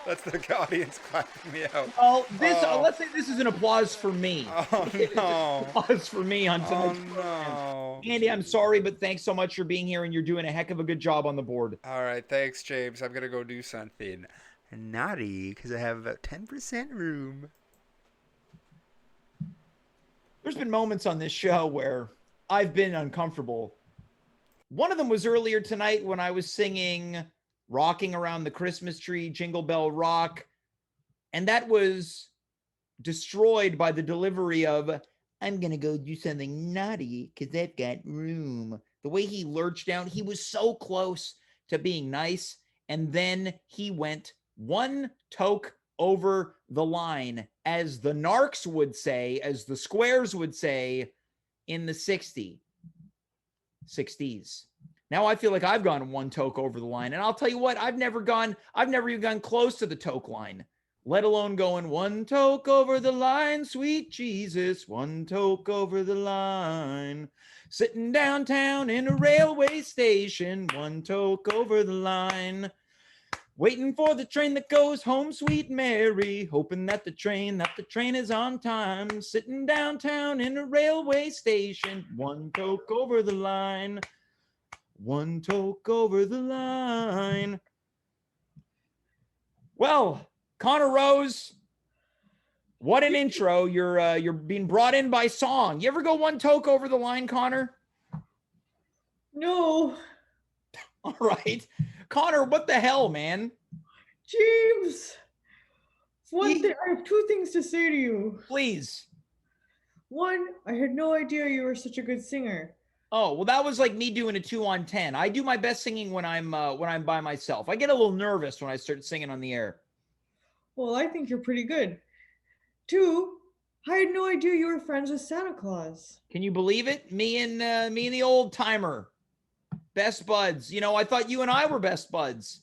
That's the audience clapping me out. Well, let's say this is an applause for me. Oh, no. Applause for me on tonight's program. Andy, I'm sorry, but thanks so much for being here, and you're doing a heck of a good job on the board. All right. Thanks, James. I'm going to go do something naughty because I have about 10% room. There's been moments on this show where I've been uncomfortable. One of them was earlier tonight when I was singing Rocking Around the Christmas Tree, Jingle Bell Rock, and that was destroyed by the delivery of, I'm going to go do something naughty because I've got room. The way he lurched down, he was so close to being nice, and then he went one toke over the line, as the narcs would say, as the squares would say, in the 60s. Now I feel like I've gone one toke over the line, and I'll tell you what, I've never even gone close to the toke line, let alone going one toke over the line, sweet Jesus, one toke over the line. Sitting downtown in a railway station, one toke over the line. Waiting for the train that goes home, sweet Mary, hoping that the train is on time. Sitting downtown in a railway station, one toke over the line. One toke over the line. Well, Conor Rose, what an intro. You're being brought in by song. You ever go one toke over the line, Conor? No. All right. Conor, what the hell, man? James, I have two things to say to you. Please. One, I had no idea you were such a good singer. Oh, well, that was like me doing a 2 on 10. I do my best singing when I'm by myself. I get a little nervous when I start singing on the air. Well, I think you're pretty good. Two, I had no idea you were friends with Santa Claus. Can you believe it? Me and the old timer. Best buds. I thought you and I were best buds.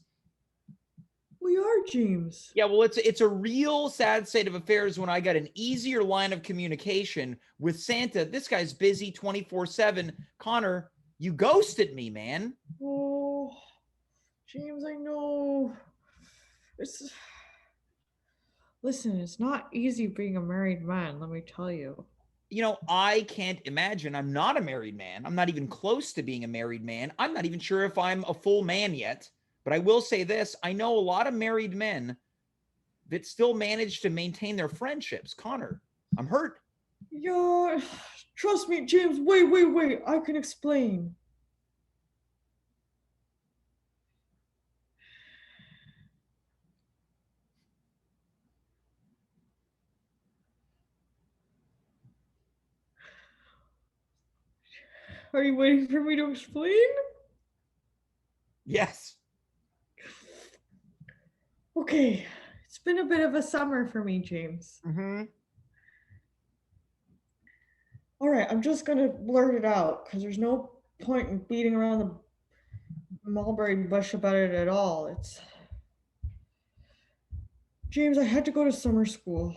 We are, James. Yeah, well, it's a real sad state of affairs when I got an easier line of communication with Santa. This guy's busy 24/7. Conor, you ghosted me, man. Oh, James, I know. Listen, it's not easy being a married man, let me tell you. I can't imagine. I'm not a married man. I'm not even close to being a married man. I'm not even sure if I'm a full man yet. But I will say this. I know a lot of married men that still manage to maintain their friendships. Conor, I'm hurt. Yeah, trust me, James. Wait. I can explain. Are you waiting for me to explain? Yes. Okay, it's been a bit of a summer for me, James. Mm-hmm. All right, I'm just gonna blurt it out because there's no point in beating around the mulberry bush about it at all. It's James, I had to go to summer school.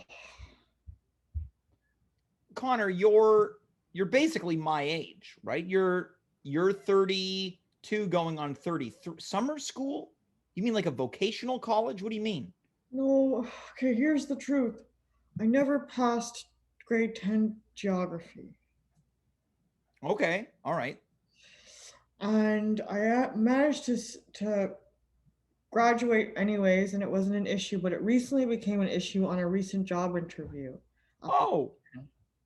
Conor, you're basically my age, right? You're 32 going on 33. Summer school? You mean like a vocational college? What do you mean? No, okay, here's the truth. I never passed grade 10 geography. Okay, all right. And I managed to graduate anyways, and it wasn't an issue, but it recently became an issue on a recent job interview. Oh,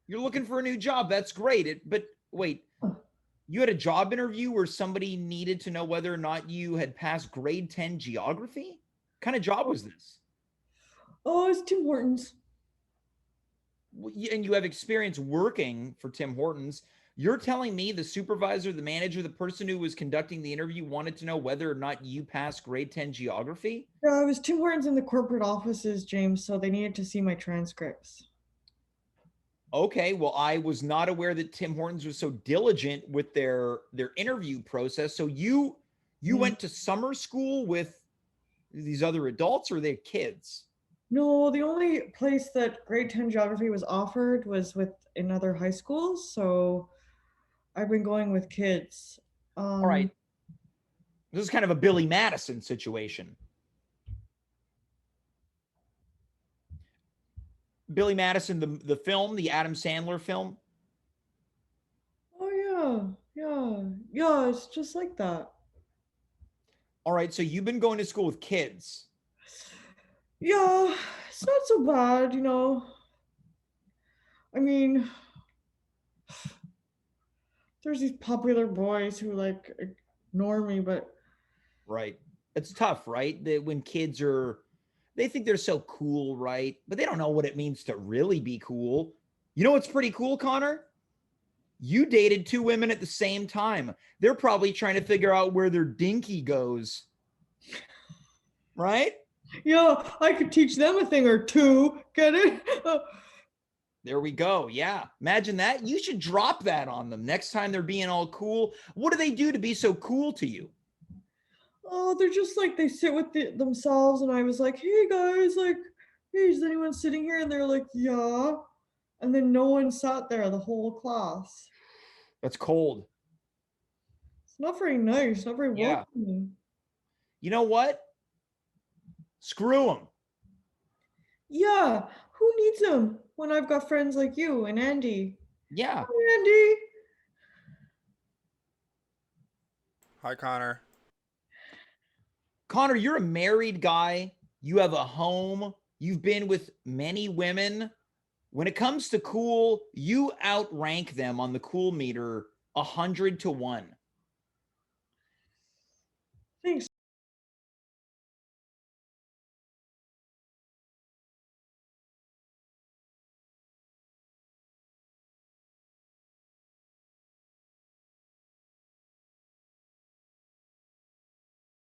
you're looking for a new job. That's great. But wait, you had a job interview where somebody needed to know whether or not you had passed grade 10 geography? What kind of job was this? Oh, it's Tim Hortons. And you have experience working for Tim Hortons. You're telling me the supervisor, the manager, the person who was conducting the interview wanted to know whether or not you passed grade 10 geography? Yeah, it was Tim Hortons in the corporate offices, James, so they needed to see my transcripts. Okay, well, I was not aware that Tim Hortons was so diligent with their interview process. So you went to summer school with these other adults, or they're kids? No, the only place that grade 10 geography was offered was with in other high schools, so I've been going with kids. All right. This is kind of a Billy Madison situation. Billy Madison, the film, the Adam Sandler film. Oh yeah, it's just like that. All right, so you've been going to school with kids. Yeah, it's not so bad, I mean, there's these popular boys who like ignore me, but right. It's tough, right? That when kids they think they're so cool, right? But they don't know what it means to really be cool. You know what's pretty cool, Conor? You dated two women at the same time. They're probably trying to figure out where their dinky goes. Right? Yeah, I could teach them a thing or two. Get it? There we go. Yeah. Imagine that. You should drop that on them next time they're being all cool. What do they do to be so cool to you? Oh, they're just like, they sit with themselves. And I was like, hey guys, like, hey, is anyone sitting here? And they're like, yeah. And then no one sat there the whole class. That's cold. It's not very nice, not very welcoming. You know what? Screw them. Yeah, who needs them when I've got friends like you and Andy? Yeah. Hi, Andy. Hi, Conor. Conor, you're a married guy. You have a home. You've been with many women. When it comes to cool, you outrank them on the cool meter 100-1. Thanks.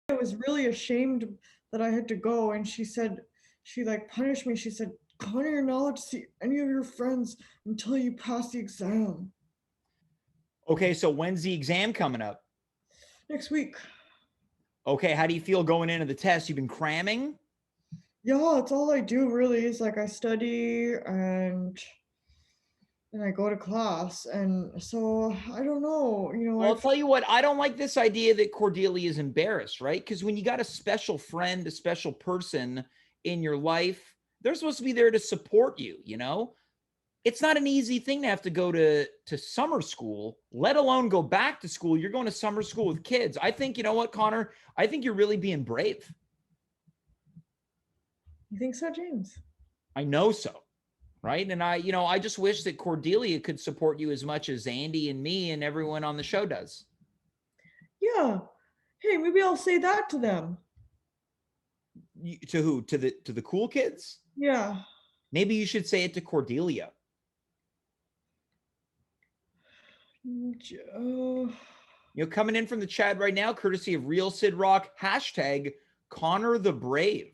I was really ashamed that I had to go, and she like punished me. She said, Conor, you're not allowed to see any of your friends until you pass the exam. Okay, so when's the exam coming up? Next week. Okay, how do you feel going into the test? You've been cramming? Yeah, it's all I do really is like I study and I go to class. And so I don't know, Well, I'll tell you what, I don't like this idea that Cordelia is embarrassed, right? Because when you got a special friend, a special person in your life, they're supposed to be there to support you, it's not an easy thing to have to go to summer school, let alone go back to school. You're going to summer school with kids. I think, you know what, Conor? I think you're really being brave. You think so, James? I know so. Right. And I just wish that Cordelia could support you as much as Andy and me and everyone on the show does. Yeah. Hey, maybe I'll say that to them. To who? To the cool kids? Yeah. Maybe you should say it to Cordelia. Coming in from the chat right now, courtesy of Real Sid Rock, hashtag Conor the Brave.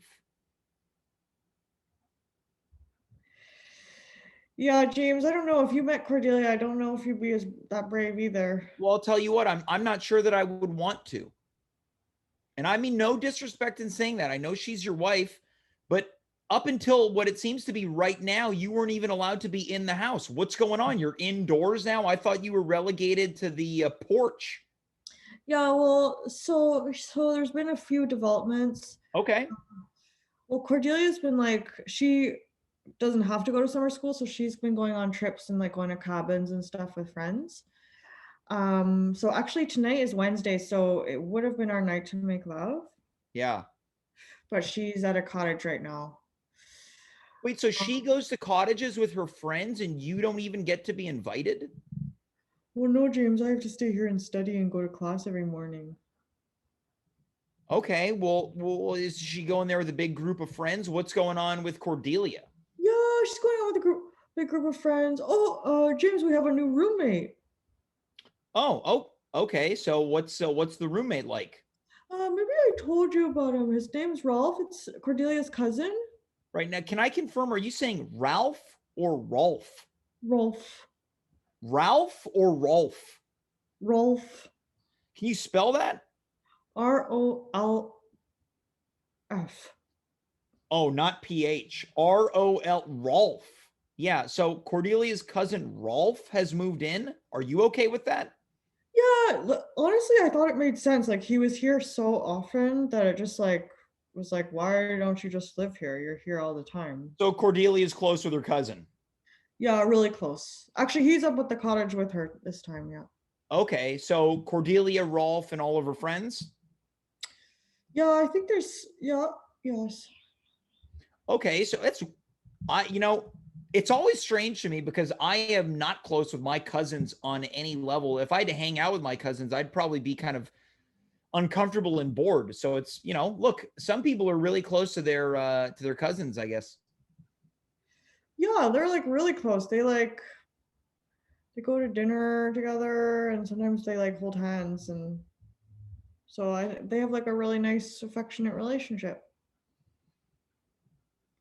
Yeah, James, I don't know if you met Cordelia. I don't know if you'd be that brave either. Well, I'll tell you what, I'm not sure that I would want to. And I mean no disrespect in saying that. I know she's your wife, but up until what it seems to be right now, you weren't even allowed to be in the house. What's going on? You're indoors now? I thought you were relegated to the porch. Yeah, well, so there's been a few developments. Okay. Well, Cordelia's been like, she doesn't have to go to summer school, so she's been going on trips and like going to cabins and stuff with friends. So actually tonight is Wednesday, so it would have been our night to make love. Yeah. But she's at a cottage right now. Wait, so she goes to cottages with her friends and you don't even get to be invited? Well, no, James, I have to stay here and study and go to class every morning. Okay, well, is she going there with a big group of friends? What's going on with Cordelia? Yeah, she's going out with a big group of friends. Oh, James, we have a new roommate. Oh, okay. So what's the roommate like? Maybe I told you about him. His name's Rolf. It's Cordelia's cousin. Right now, can I confirm? Are you saying Ralph or Rolf? Rolf. Ralph or Rolf? Rolf. Can you spell that? ROLF. Oh, not PH. ROL. Rolf. Yeah. So Cordelia's cousin Rolf has moved in. Are you okay with that? Yeah. Honestly, I thought it made sense. Like he was here so often that it just like was like, why don't you just live here? You're here all the time. So Cordelia's close with her cousin. Yeah, really close. Actually, he's up at the cottage with her this time. Yeah. Okay. So Cordelia, Rolf, and all of her friends. Yeah, I think there's yes. Okay, so it's always strange to me because I am not close with my cousins on any level. If I had to hang out with my cousins, I'd probably be kind of uncomfortable and bored. So it's, look, some people are really close to their cousins, I guess. Yeah, they're like really close. They go to dinner together and sometimes they like hold hands, and so they have like a really nice affectionate relationship.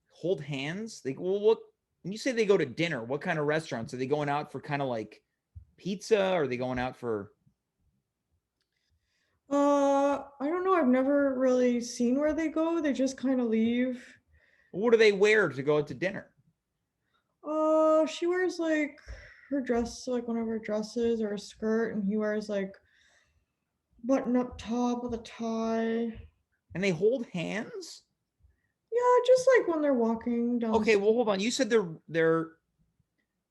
Hold hands? What when you say they go to dinner, what kind of restaurants? Are they going out for kind of like pizza? Or are they going out for I don't know. I've never really seen where they go. They just kind of leave. what do they wear to go out to dinner? She wears like her dress, like one of her dresses or a skirt, and he wears like button-up top with a tie. And they hold hands? Yeah, just like when they're walking down. Okay, well, hold on. You said they're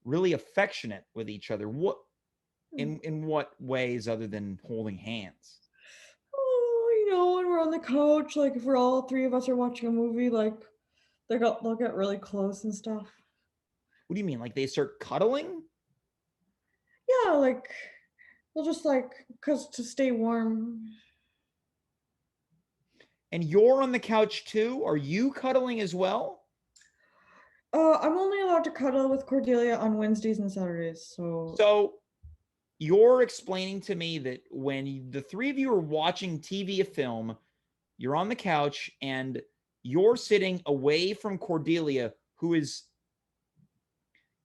really affectionate with each other. What in what ways other than holding hands? Oh, when we're on the couch, like if we're all three of us are watching a movie, like they'll get really close and stuff. What do you mean? Like they start cuddling? Yeah, like they'll just like because to stay warm. And you're on the couch too? Are you cuddling as well? I'm only allowed to cuddle with Cordelia on Wednesdays and Saturdays. So you're explaining to me that when the three of you are watching TV, a film, you're on the couch and you're sitting away from Cordelia, who is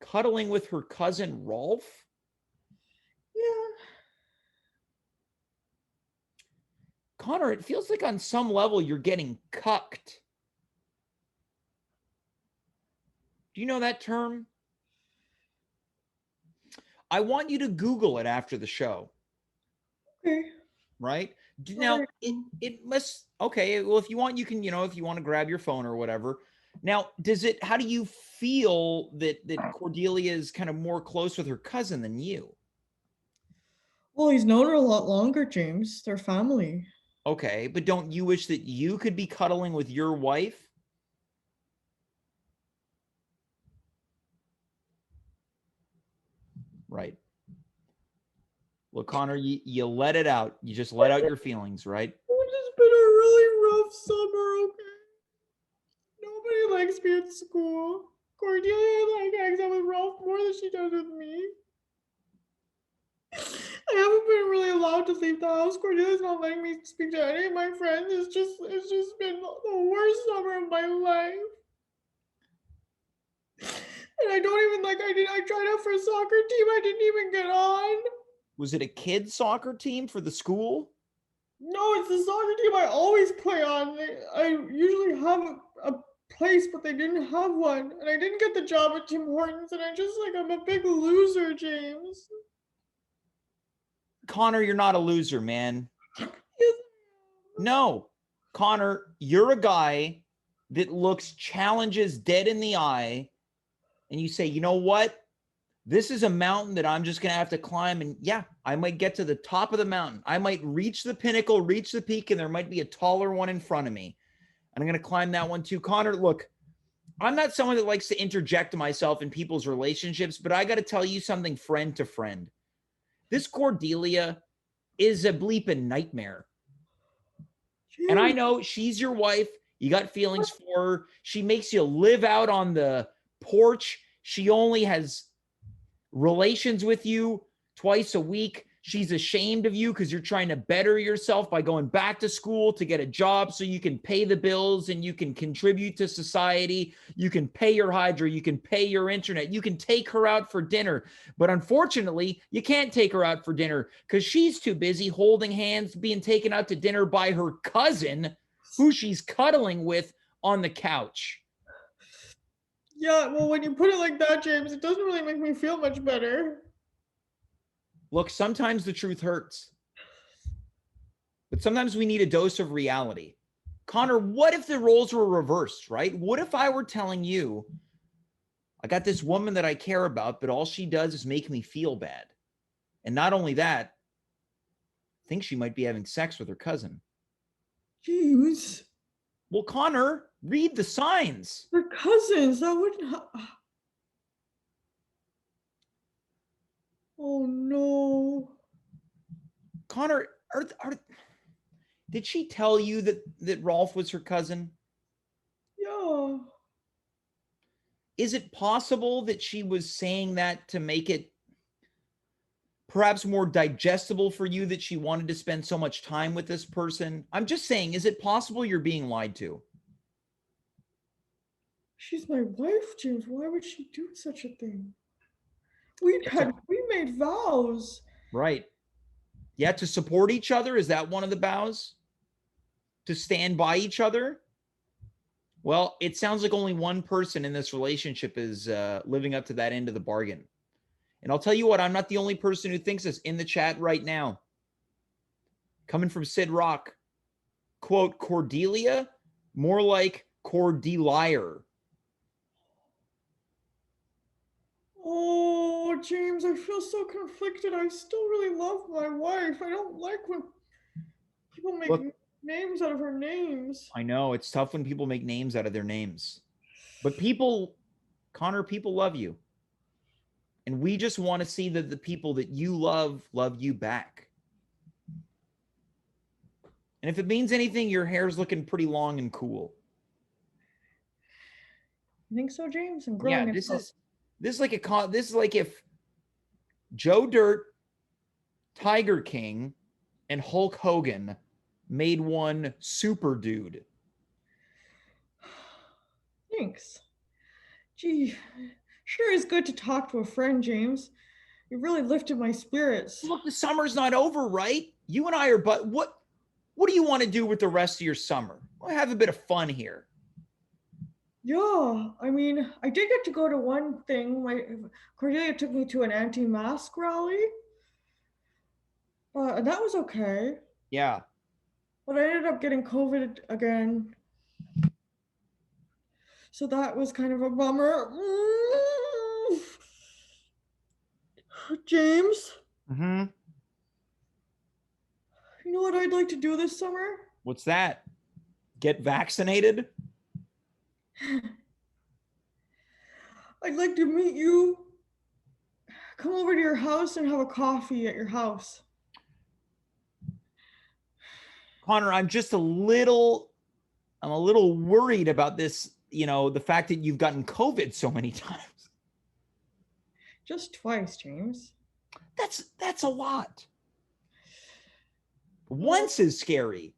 cuddling with her cousin Rolf? Yeah. Conor, it feels like on some level you're getting cucked. Do you know that term? I want you to Google it after the show. Okay. Right? Now, it must, okay, well, if you want, you can, if you want to grab your phone or whatever. Now, how do you feel that Cordelia is kind of more close with her cousin than you? Well, he's known her a lot longer, James. They're family. Okay, but don't you wish that you could be cuddling with your wife? Right. Look, Conor, you let it out. You just let out your feelings, right? It's been a really rough summer, okay? Nobody likes me at school. Cordelia hangs out with Ralph more than she does with me. I haven't been really allowed to leave the house. Cordelia's not letting me speak to any of my friends. It's just been the worst summer of my life. And I don't even I tried out for a soccer team. I didn't even get on. Was it a kids soccer team for the school? No, it's the soccer team I always play on. I usually have a place, but they didn't have one. And I didn't get the job at Tim Hortons, and I'm a big loser, James. Conor, you're not a loser, man. No. Conor, you're a guy that looks challenges dead in the eye, and you say, you know what? This is a mountain that I'm just going to have to climb. And yeah, I might get to the top of the mountain. I might reach the pinnacle, reach the peak, and there might be a taller one in front of me. And I'm going to climb that one too. Conor, look, I'm not someone that likes to interject myself in people's relationships, but I got to tell you something friend to friend. This Cordelia is a bleeping nightmare. Jeez. And I know she's your wife. You got feelings for her. She makes you live out on the porch. She only has relations with you twice a week. She's ashamed of you because you're trying to better yourself by going back to school to get a job so you can pay the bills and you can contribute to society. You can pay your hydro. You can pay your internet. You can take her out for dinner. But unfortunately, you can't take her out for dinner because she's too busy holding hands, being taken out to dinner by her cousin who she's cuddling with on the couch. Yeah, well, when you put it like that, James, it doesn't really make me feel much better. Look, sometimes the truth hurts. But sometimes we need a dose of reality. Conor, what if the roles were reversed, right? What if I were telling you, I got this woman that I care about, but all she does is make me feel bad. And not only that, I think she might be having sex with her cousin. James. Well, Conor, read the signs. They're cousins. That wouldn't. Oh no. Conor, did she tell you that Rolf was her cousin? Yeah. Is it possible that she was saying that to make it perhaps more digestible for you that she wanted to spend so much time with this person? I'm just saying, is it possible you're being lied to? She's my wife, James. Why would she do such a thing? We made vows. Right. Yeah, to support each other. Is that one of the vows? To stand by each other? Well, it sounds like only one person in this relationship is living up to that end of the bargain. And I'll tell you what, I'm not the only person who thinks this in the chat right now. Coming from Sid Rock, quote, Cordelia, more like Cordelier. Oh, James, I feel so conflicted. I still really love my wife. I don't like when people make names out of her names. I know, it's tough when people make names out of their names. But people, Conor, people love you. And we just want to see that the people that you love you back. And if it means anything, your hair's looking pretty long and cool. You think so, James? I'm growing. Yeah, this is like if Joe Dirt, Tiger King, and Hulk Hogan made one super dude. Thanks. Gee, sure is good to talk to a friend, James. You really lifted my spirits. Look, the summer's not over, right? You and I are, but what do you want to do with the rest of your summer? We'll have a bit of fun here. Yeah, I mean, I did get to go to one thing. Cordelia took me to an anti-mask rally. And that was okay. Yeah. But I ended up getting COVID again. So that was kind of a bummer. James, Mm-hmm. you know what I'd like to do this summer? What's that? Get vaccinated? I'd like to meet you. Come over to your house and have a coffee at your house. Conor, I'm a little worried about this, the fact that you've gotten COVID so many times. Just twice, James. That's a lot. Once is scary.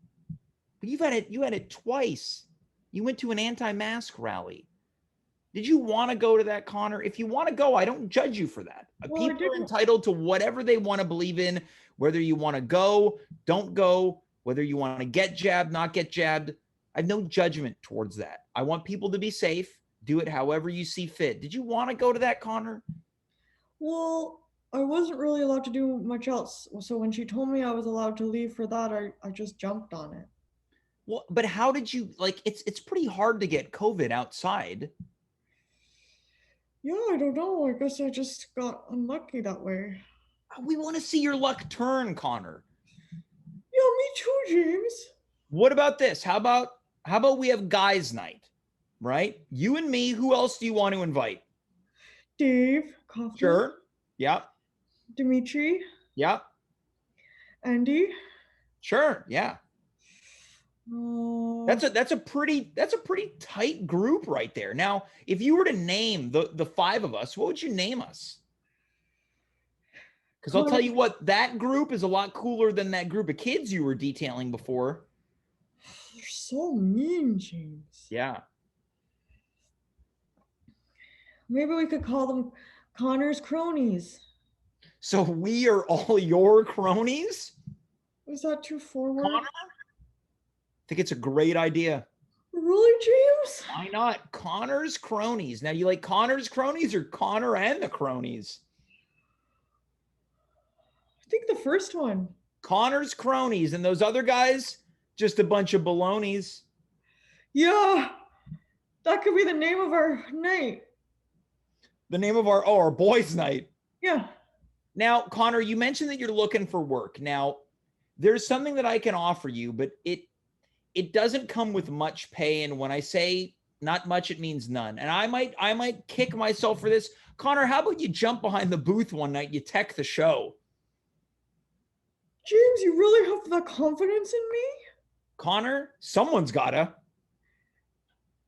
But you had it twice. You went to an anti-mask rally. Did you want to go to that, Conor? If you want to go, I don't judge you for that. Well, people are entitled to whatever they want to believe in, whether you want to go, don't go, whether you want to get jabbed, not get jabbed. I have no judgment towards that. I want people to be safe. Do it however you see fit. Did you want to go to that, Conor? Well, I wasn't really allowed to do much else. So when she told me I was allowed to leave for that, I just jumped on it. Well, but how did you, it's pretty hard to get COVID outside. Yeah, I don't know. I guess I just got unlucky that way. We want to see your luck turn, Conor. Yeah, me too, James. What about this? How about we have guys' night, right? You and me. Who else do you want to invite? Dave, Kaufman. Sure. Yep. Dimitri. Yep. Andy. Sure. Yeah. That's a pretty tight group right there. Now, if you were to name the five of us, what would you name us? Because I'll tell you what, that group is a lot cooler than that group of kids you were detailing before. You're so mean, James. Yeah. Maybe we could call them Conor's cronies. So we are all your cronies? Is that too forward? Conor? I think it's a great idea. Really, James? Why not? Conor's cronies. Now, you like Conor's cronies or Conor and the cronies? I think the first one. Conor's cronies, and those other guys, just a bunch of balonies. Yeah, that could be the name of our night. The name of our boys' night. Yeah. Now, Conor, you mentioned that you're looking for work. Now, there's something that I can offer you, but it doesn't come with much pay. And when I say not much, it means none. And I might kick myself for this. Conor, how about you jump behind the booth one night, you tech the show? James, you really have that confidence in me? Conor, someone's gotta.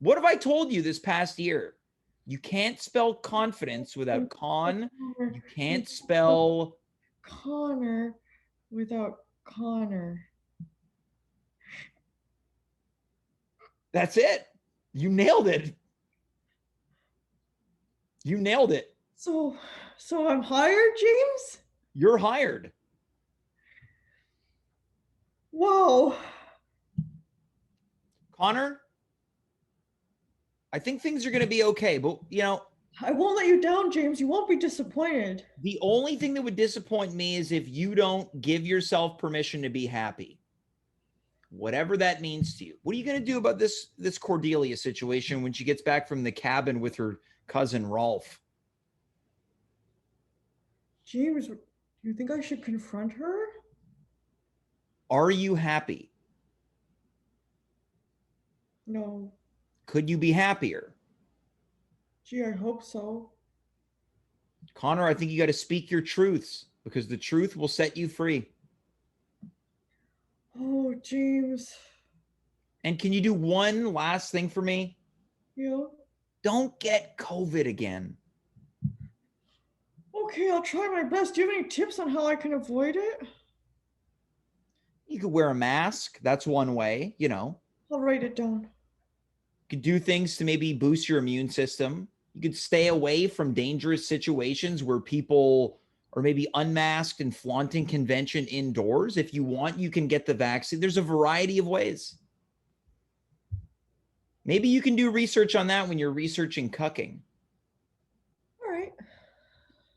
What have I told you this past year? You can't spell confidence without con. You can't spell Conor without Conor. That's it. You nailed it. You nailed it. So I'm hired, James? You're hired. Whoa. Conor, I think things are going to be okay, but I won't let you down, James. You won't be disappointed. The only thing that would disappoint me is if you don't give yourself permission to be happy. Whatever that means to you. What are you going to do about this Cordelia situation when she gets back from the cabin with her cousin Rolf? James, do you think I should confront her? Are you happy? No. Could you be happier? Gee, I hope so. Conor, I think you got to speak your truths because the truth will set you free. Oh, James. And can you do one last thing for me? Yeah. Don't get COVID again. Okay, I'll try my best. Do you have any tips on how I can avoid it? You could wear a mask. That's one way, I'll write it down. You could do things to maybe boost your immune system. You could stay away from dangerous situations where people are maybe unmasked and flaunting convention indoors. If you want, you can get the vaccine. There's a variety of ways. Maybe you can do research on that when you're researching cucking. All right.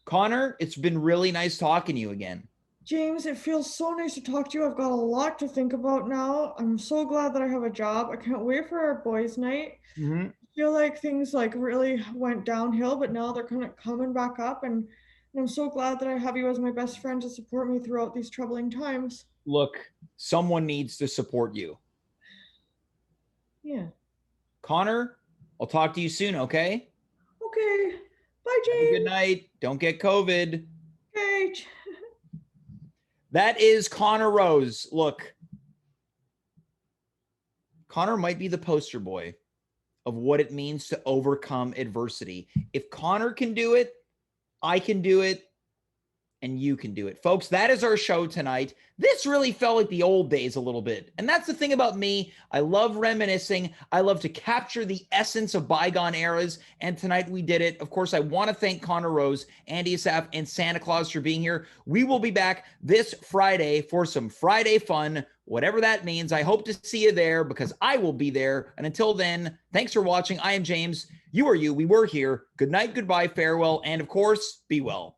Conor, it's been really nice talking to you again. James, it feels so nice to talk to you. I've got a lot to think about now. I'm so glad that I have a job. I can't wait for our boys' night. Mm-hmm. feel like things like really went downhill, but now they're kind of coming back up. And I'm so glad that I have you as my best friend to support me throughout these troubling times. Look, someone needs to support you. Yeah. Conor, I'll talk to you soon, okay? Okay. Bye, James. Good night. Don't get COVID. Okay. That is Conor Rose. Look, Conor might be the poster boy of what it means to overcome adversity. If Conor can do it, I can do it, and you can do it. Folks, that is our show tonight. This really felt like the old days a little bit. And that's the thing about me. I love reminiscing. I love to capture the essence of bygone eras. And tonight we did it. Of course, I want to thank Conor Rose, Andy Assaf, and Santa Claus for being here. We will be back this Friday for some Friday fun, whatever that means. I hope to see you there because I will be there. And until then, thanks for watching. I am James. You are you. We were here. Good night, goodbye, farewell, and of course, be well.